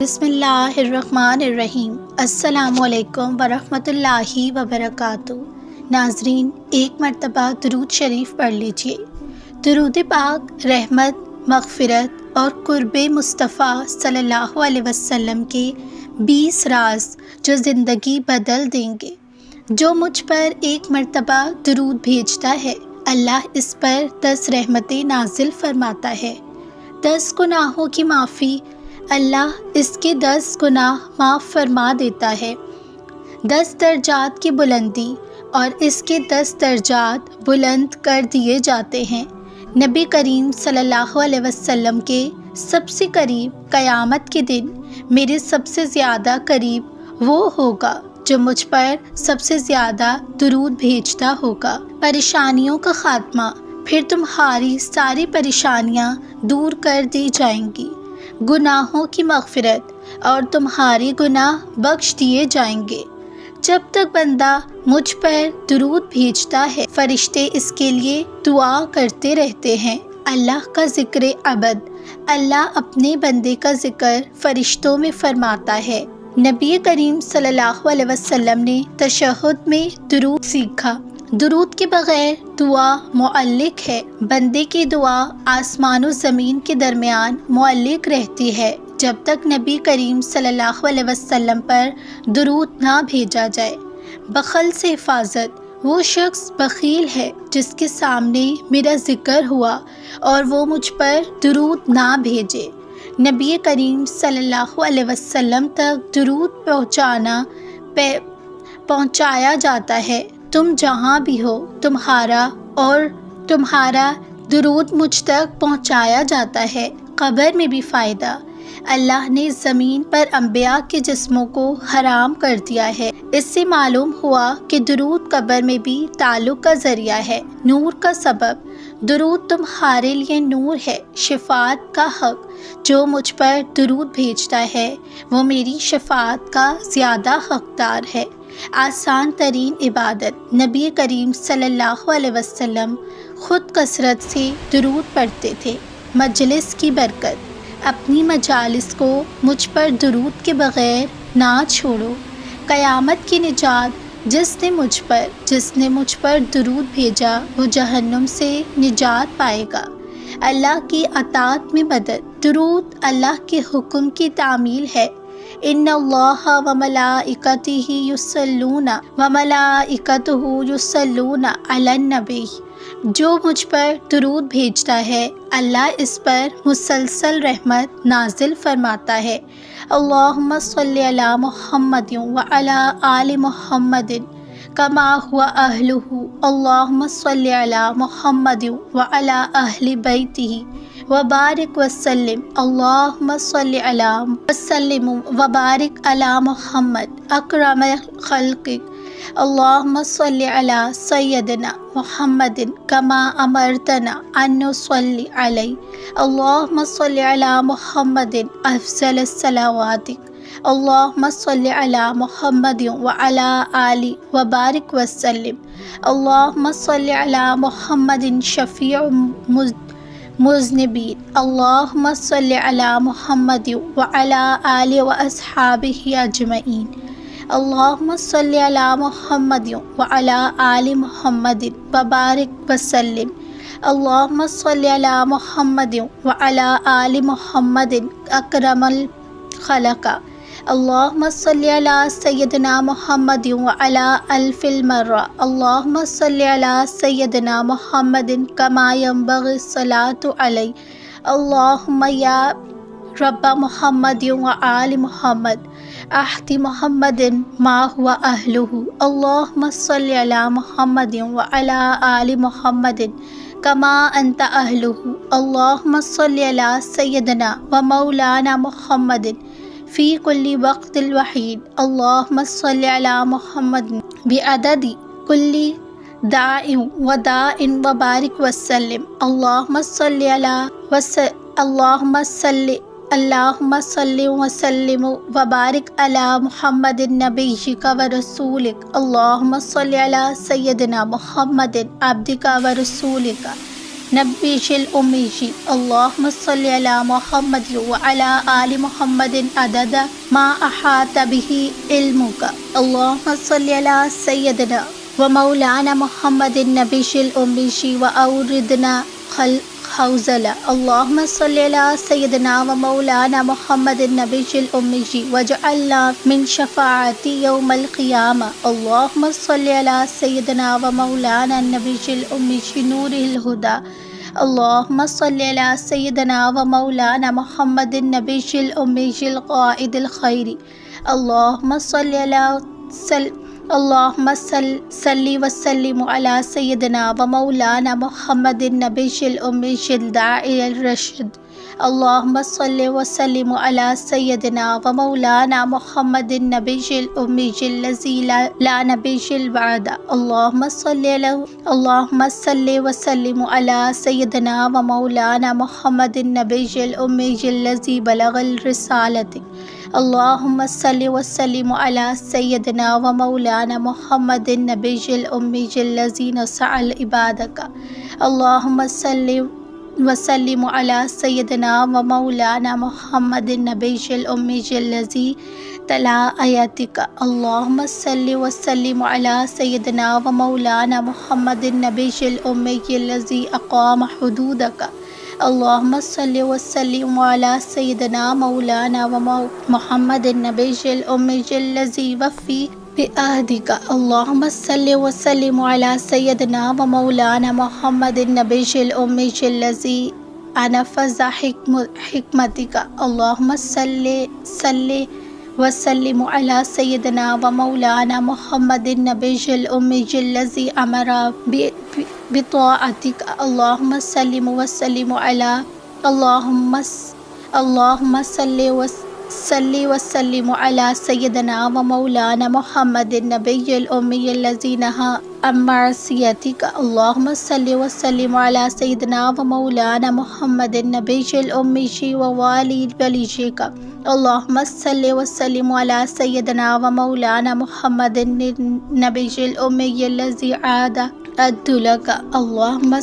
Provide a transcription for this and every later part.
بسم اللہ الرحمن الرحیم۔ السلام علیکم ورحمۃ اللہ وبرکاتہ۔ ناظرین، ایک مرتبہ درود شریف پڑھ لیجیے۔ درود پاک رحمت، مغفرت اور قرب مصطفیٰ صلی اللہ علیہ وسلم کے 20 راز جو زندگی بدل دیں گے۔ جو مجھ پر ایک مرتبہ درود بھیجتا ہے، اللہ اس پر 10 رحمتیں نازل فرماتا ہے۔ 10 گناہوں کی معافی، اللہ اس کے 10 گناہ معاف فرما دیتا ہے۔ 10 درجات کی بلندی، اور اس کے 10 درجات بلند کر دیے جاتے ہیں۔ نبی کریم صلی اللہ علیہ وسلم کے سب سے قریب قیامت کے دن میرے سب سے زیادہ قریب وہ ہوگا جو مجھ پر سب سے زیادہ درود بھیجتا ہوگا۔ پریشانیوں کا خاتمہ، پھر تمہاری ساری پریشانیاں دور کر دی جائیں گی۔ گناہوں کی مغفرت، اور تمہارے گناہ بخش دیے جائیں گے۔ جب تک بندہ مجھ پر درود بھیجتا ہے، فرشتے اس کے لیے دعا کرتے رہتے ہیں۔ اللہ کا ذکر ابد، اللہ اپنے بندے کا ذکر فرشتوں میں فرماتا ہے۔ نبی کریم صلی اللہ علیہ وسلم نے تشہد میں درود سیکھا۔ درود کے بغیر دعا معلق ہے۔ بندے کی دعا آسمان و زمین کے درمیان معلق رہتی ہے جب تک نبی کریم صلی اللہ علیہ وسلم پر درود نہ بھیجا جائے۔ بخل سے حفاظت، وہ شخص بخیل ہے جس کے سامنے میرا ذکر ہوا اور وہ مجھ پر درود نہ بھیجے۔ نبی کریم صلی اللہ علیہ وسلم تک درود پہنچایا جاتا ہے۔ تم جہاں بھی ہو، تمہارا درود مجھ تک پہنچایا جاتا ہے۔ قبر میں بھی فائدہ، اللہ نے زمین پر انبیاء کے جسموں کو حرام کر دیا ہے۔ اس سے معلوم ہوا کہ درود قبر میں بھی تعلق کا ذریعہ ہے، نور کا سبب۔ درود تمہارے لیے نور ہے، شفاعت کا حق۔ جو مجھ پر درود بھیجتا ہے وہ میری شفاعت کا زیادہ حقدار ہے۔ آسان ترین عبادت، نبی کریم صلی اللہ علیہ وسلم خود کثرت سے درود پڑھتے تھے۔ مجلس کی برکت، اپنی مجالس کو مجھ پر درود کے بغیر نہ چھوڑو۔ قیامت کی نجات، جس نے مجھ پر درود بھیجا وہ جہنم سے نجات پائے گا۔ اللہ کی اطاعت میں مدد، درود اللہ کے حکم کی تعمیل ہے۔ ان اللہ وملائکتہ یصلون علی النبی، جو مجھ پر درود بھیجتا ہے اللہ اس پر مسلسل رحمت نازل فرماتا ہے۔ اللہم صلی علی محمد وعلی آل محمد کما هو اہلہ، اللہم صلی علی محمد وعلی اہل بیتہ وبارک وسلم، اللہم صلی علی وسلم وبارک علی محمد اکرم خلقک، اللہم صلی علی سیدنا محمد کما امرتنا ان نصلی علیہ، اللہم صلی علی محمد افضل الصلوات، اللہم صلی علی محمد وعلی آلہ وبارک وسلم، اللہم صلی علی محمد شفیع مذنبین، اللہم صلی علی محمد وعلی آلہ واصحابہ اجمعین، اللہم صلی علی محمد وعلی آل محمد وبارک وسلم، اللہم صلی علی محمد وعلی آل محمد اکرم الخلق، اللہم صلی علی سیدنا محمد وعلی الف المرہ، اللہم صلی علی سیدنا محمد کما ینبغی الصلاۃ علیہ، اللہم یا رب محمد وآل محمد اعط محمد ما هو اہلہ، اللہم صلی علی محمد وعلی آل محمد کما انت اہلہ، اللہم صلی علی سیدنا و مولانا محمد فی کل وقت الوحید، اللہم صلی علی محمد بعدد کل داع و داع وبارک وسلم، اللہم صلی وسلم وبارک علی محمد نبیک و رسولک، اللہم صلی علی سیدنا محمد عبدک و رسولک نبیش الأمی اللہم صلی علی محمد وعلی آل محمد عدد ما احاط به علمک اللہم صلی علی سیدنا ومولانا محمد نبیش الأمی وأوردنا حوزل اللہم صلی علی سیدنا ومولانا محمد نبیش الأمی وجعلنا من شفاعتی یوم القیامہ اللہم صلی علی سیدنا ومولانا نبیش الأمی نور الہدا اللہم صلی علی سیدنا ومولانا محمد نبیش الأمی القائد الخیر اللہم صلی علی اللہم صلی وسلم علی سیدنا ومولانا محمد نبیش الأمی الداعی الرشد اللہم صلی وسلم علی سیدنا ومولانا محمد نبیش الأمی الذی لا نبیش بعد اللہم صلی وسلم علی سیدنا ومولانا محمد نبیش الأمی الذی بلغ الرسالۃ اللہم صلی وسلم علی سیدنا ومولانا محمد نبیش الأمی الذی نصح عبادک اللہم صلی وسلم علی سیدنا ومولانا محمد نبیش الأمی الذی تلا آیاتک اللہم صلی وسلم علی سیدنا ومولانا محمد نبیش الأمی الذی اقام حدودک اللہم صلی وسلم علی سیدنا مولانا محمد نبیش الأمی الذی وفی بعہدک اللہم صلی وسلم علی سیدنا ومولانا محمد نبیش الأمی الذی انفذ حکمتک اللہم صلی وسلم علی سیدنا ومولانا محمد نبیش الأمی الذی امر بطاعتک اللہم صلی وسلم علی اللہم صلی وسلم علی سیدنا ومولانا محمد نبی الأمی الذی نہی عن معصیتک اللہم صلی وسلم علی سیدنا ومولانا محمد نبیش الأمی ووالدیک اللہم صلی وسلم علی سیدنا ومولانا محمد نبیش الأمی الذی عاد لک اللہم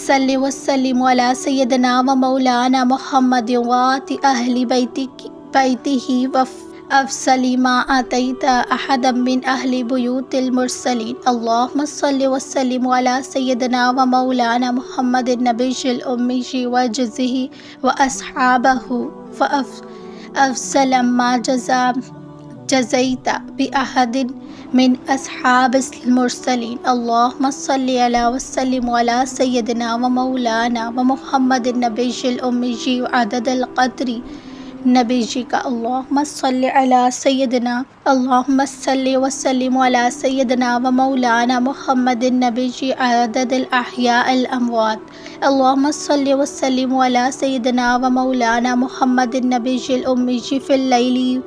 صلی وسلم علی سیدنا ومولانا محمد وآت اہل بیتہ وافضل ما آتیت احدا من اہل بیوت المرسلین اللہم صلی وسلم علی سیدنا ومولانا محمد نبیش الأمی وجزہ واصحابہ فافضل ما جزیت بأحد من اصحاب المرسلین اللہم صلی علی وسلم علی سیدنا ومولانا ومحمد نبیش الأمی عدد القدر نبیک اللہم صلی علی سیدنا اللہم صلی وسلم علی سیدنا ومولانا محمد نبیش عدد الاحیاء الاموات اللہم صلی وسلم علی سیدنا ومولانا محمد نبیش الأمی فی اللیل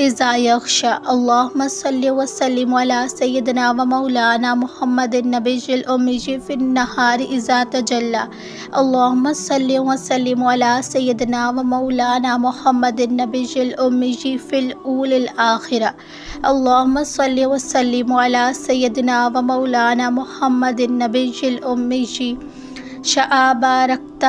اذا یغشی اللہم صلی وسلم علی سیدنا ومولانا محمد نبیش الأمی فی النہار اذا تجلی اللہم صلی وسلم علی سیدنا ومولانا محمد نبیش الأمی فی الاول الآخرہ اللہم صلی وسلم علی سیدنا ومولانا محمد نبیش الأمی بارکتہ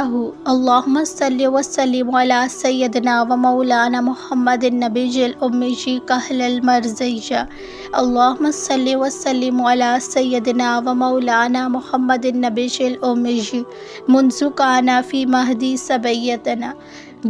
اللہم صلی وسلم علی سیدنا ومولانا محمد نبیش الأمی کہل المرضیہ اللہم صلی وسلم علی سیدنا ومولانا محمد نبیش الأمی منذ کان فی مہدی صبیتنا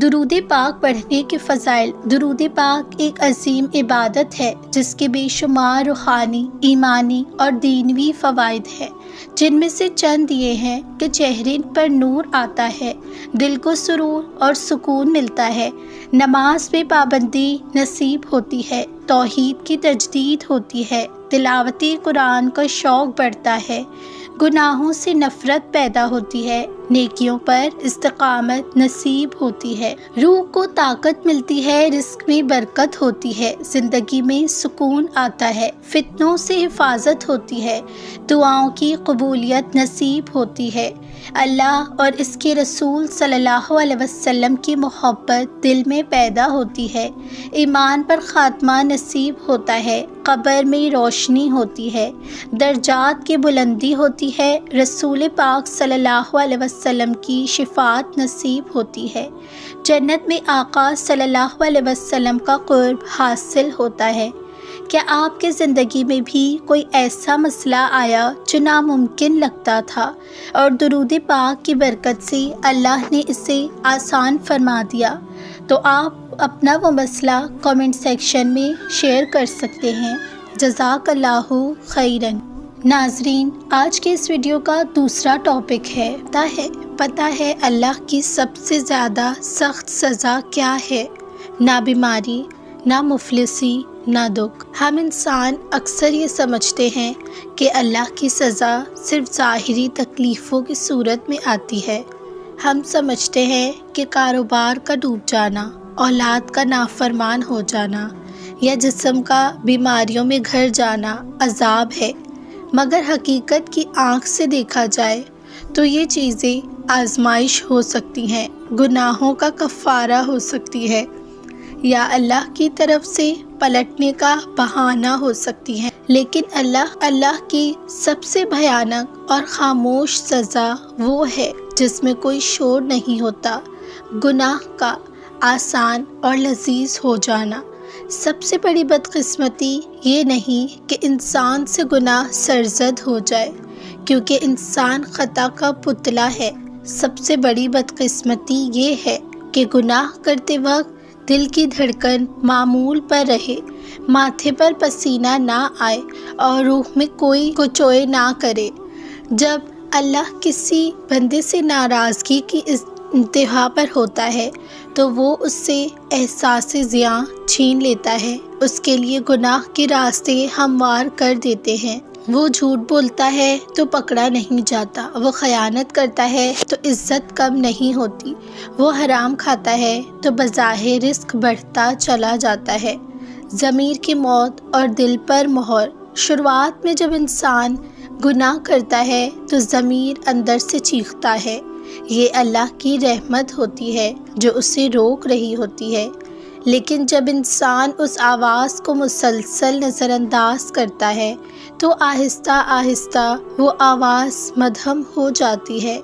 درود پاک پڑھنے کے فضائل۔ درود پاک ایک عظیم عبادت ہے جس کے بے شمار روحانی، ایمانی اور دینوی فوائد ہیں، جن میں سے چند یہ ہیں کہ چہرے پر نور آتا ہے، دل کو سرور اور سکون ملتا ہے، نماز میں پابندی نصیب ہوتی ہے، توحید کی تجدید ہوتی ہے، تلاوت قرآن کا شوق بڑھتا ہے، گناہوں سے نفرت پیدا ہوتی ہے، نیکیوں پر استقامت نصیب ہوتی ہے، روح کو طاقت ملتی ہے، رزق میں برکت ہوتی ہے، زندگی میں سکون آتا ہے، فتنوں سے حفاظت ہوتی ہے، دعاؤں کی قبولیت نصیب ہوتی ہے، اللہ اور اس کے رسول صلی اللہ علیہ وسلم کی محبت دل میں پیدا ہوتی ہے، ایمان پر خاتمہ نصیب ہوتا ہے، قبر میں روشنی ہوتی ہے، درجات کی بلندی ہوتی ہے، رسول پاک صلی اللہ علیہ وسلم وسلم کی شفاعت نصیب ہوتی ہے، جنت میں آقا صلی اللہ علیہ وسلم کا قرب حاصل ہوتا ہے۔ کیا آپ کی زندگی میں بھی کوئی ایسا مسئلہ آیا جو ناممکن لگتا تھا اور درود پاک کی برکت سے اللہ نے اسے آسان فرما دیا؟ تو آپ اپنا وہ مسئلہ کامنٹ سیکشن میں شیئر کر سکتے ہیں۔ جزاک اللہ خیراً۔ ناظرین، آج کے اس ویڈیو کا دوسرا ٹاپک ہے پتہ ہے اللہ کی سب سے زیادہ سخت سزا کیا ہے؟ نہ بیماری، نہ مفلسی، نہ دکھ۔ ہم انسان اکثر یہ سمجھتے ہیں کہ اللہ کی سزا صرف ظاہری تکلیفوں کی صورت میں آتی ہے۔ ہم سمجھتے ہیں کہ کاروبار کا ڈوب جانا، اولاد کا نافرمان ہو جانا یا جسم کا بیماریوں میں گھر جانا عذاب ہے، مگر حقیقت کی آنکھ سے دیکھا جائے تو یہ چیزیں آزمائش ہو سکتی ہیں، گناہوں کا کفارہ ہو سکتی ہے، یا اللہ کی طرف سے پلٹنے کا بہانہ ہو سکتی ہے۔ لیکن اللہ کی سب سے بھیانک اور خاموش سزا وہ ہے جس میں کوئی شور نہیں ہوتا، گناہ کا آسان اور لذیذ ہو جانا۔ سب سے بڑی بدقسمتی یہ نہیں کہ انسان سے گناہ سرزد ہو جائے، کیونکہ انسان خطا کا پتلا ہے۔ سب سے بڑی بدقسمتی یہ ہے کہ گناہ کرتے وقت دل کی دھڑکن معمول پر رہے، ماتھے پر پسینہ نہ آئے اور روح میں کوئی کچوئے نہ کرے۔ جب اللہ کسی بندے سے ناراضگی کی انتہا پر ہوتا ہے تو وہ اس سے احساس زیاں چھین لیتا ہے، اس کے لیے گناہ کے راستے ہموار کر دیتے ہیں۔ وہ جھوٹ بولتا ہے تو پکڑا نہیں جاتا، وہ خیانت کرتا ہے تو عزت کم نہیں ہوتی، وہ حرام کھاتا ہے تو بظاہر رزق بڑھتا چلا جاتا ہے۔ ضمیر کی موت اور دل پر مہر۔ شروعات میں جب انسان گناہ کرتا ہے تو ضمیر اندر سے چیختا ہے، یہ اللہ کی رحمت ہوتی ہے جو اسے روک رہی ہوتی ہے۔ لیکن جب انسان اس آواز کو مسلسل نظر انداز کرتا ہے تو آہستہ آہستہ وہ آواز مدھم ہو جاتی ہے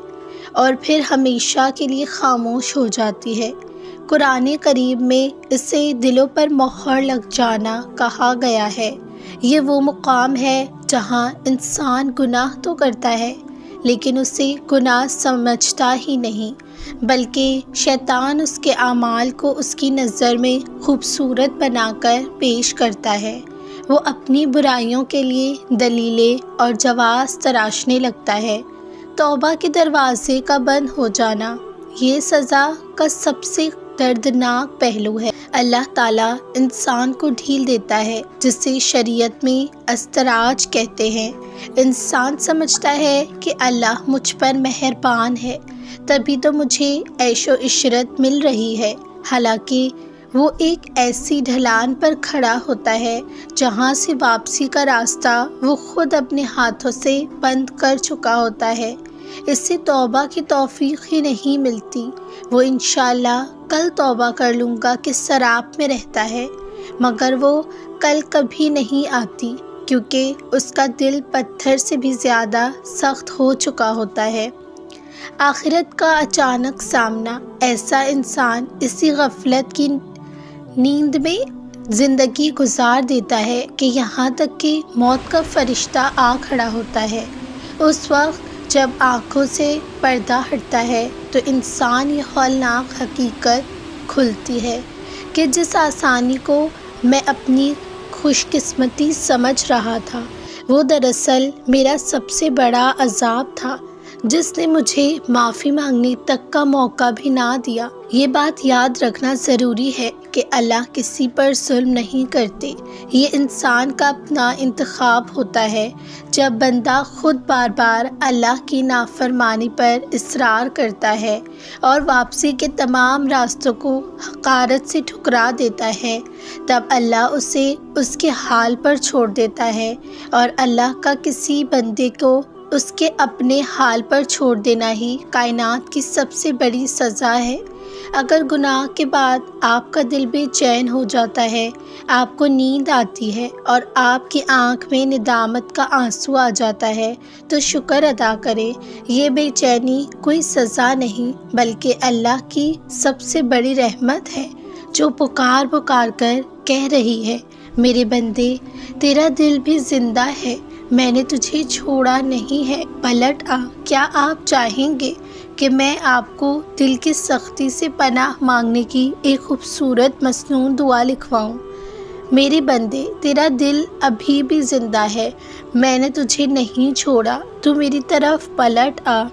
اور پھر ہمیشہ کے لیے خاموش ہو جاتی ہے۔ قرآن کریم میں اسے دلوں پر مہر لگ جانا کہا گیا ہے۔ یہ وہ مقام ہے جہاں انسان گناہ تو کرتا ہے لیکن اسے گناہ سمجھتا ہی نہیں، بلکہ شیطان اس کے اعمال کو اس کی نظر میں خوبصورت بنا کر پیش کرتا ہے۔ وہ اپنی برائیوں کے لیے دلیلیں اور جواز تراشنے لگتا ہے۔ توبہ کے دروازے کا بند ہو جانا یہ سزا کا سب سے دردناک پہلو ہے۔ اللہ تعالیٰ انسان کو ڈھیل دیتا ہے جسے شریعت میں استراج کہتے ہیں۔ انسان سمجھتا ہے کہ اللہ مجھ پر مہربان ہے، تبھی تو مجھے عیش و عشرت مل رہی ہے، حالانکہ وہ ایک ایسی ڈھلان پر کھڑا ہوتا ہے جہاں سے واپسی کا راستہ وہ خود اپنے ہاتھوں سے بند کر چکا ہوتا ہے۔ اس سے توبہ کی توفیق ہی نہیں ملتی۔ وہ انشاءاللہ کل توبہ کر لوں گا کہ سراپ میں رہتا ہے، مگر وہ کل کبھی نہیں آتی کیونکہ اس کا دل پتھر سے بھی زیادہ سخت ہو چکا ہوتا ہے۔ آخرت کا اچانک سامنا۔ ایسا انسان اسی غفلت کی نیند میں زندگی گزار دیتا ہے کہ یہاں تک کہ موت کا فرشتہ آ کھڑا ہوتا ہے۔ اس وقت جب آنکھوں سے پردہ ہٹتا ہے تو انسان یہ ہولناک حقیقت کھلتی ہے کہ جس آسانی کو میں اپنی خوش قسمتی سمجھ رہا تھا وہ دراصل میرا سب سے بڑا عذاب تھا، جس نے مجھے معافی مانگنے تک کا موقع بھی نہ دیا۔ یہ بات یاد رکھنا ضروری ہے کہ اللہ کسی پر ظلم نہیں کرتے، یہ انسان کا اپنا انتخاب ہوتا ہے۔ جب بندہ خود بار بار اللہ کی نافرمانی پر اصرار کرتا ہے اور واپسی کے تمام راستوں کو حقارت سے ٹھکرا دیتا ہے، تب اللہ اسے اس کے حال پر چھوڑ دیتا ہے، اور اللہ کا کسی بندے کو اس کے اپنے حال پر چھوڑ دینا ہی کائنات کی سب سے بڑی سزا ہے۔ اگر گناہ کے بعد آپ کا دل بے چین ہو جاتا ہے، آپ کو نیند آتی ہے اور آپ کی آنکھ میں ندامت کا آنسو آ جاتا ہے، تو شکر ادا کریں۔ یہ بے چینی کوئی سزا نہیں بلکہ اللہ کی سب سے بڑی رحمت ہے، جو پکار پکار کر کہہ رہی ہے، میرے بندے تیرا دل بھی زندہ ہے، میں نے تجھے چھوڑا نہیں ہے، پلٹ آ۔ کیا آپ چاہیں گے کہ میں آپ کو دل کی سختی سے پناہ مانگنے کی ایک خوبصورت مسنون دعا لکھواؤں؟ میرے بندے تیرا دل ابھی بھی زندہ ہے، میں نے تجھے نہیں چھوڑا، تو میری طرف پلٹ آ۔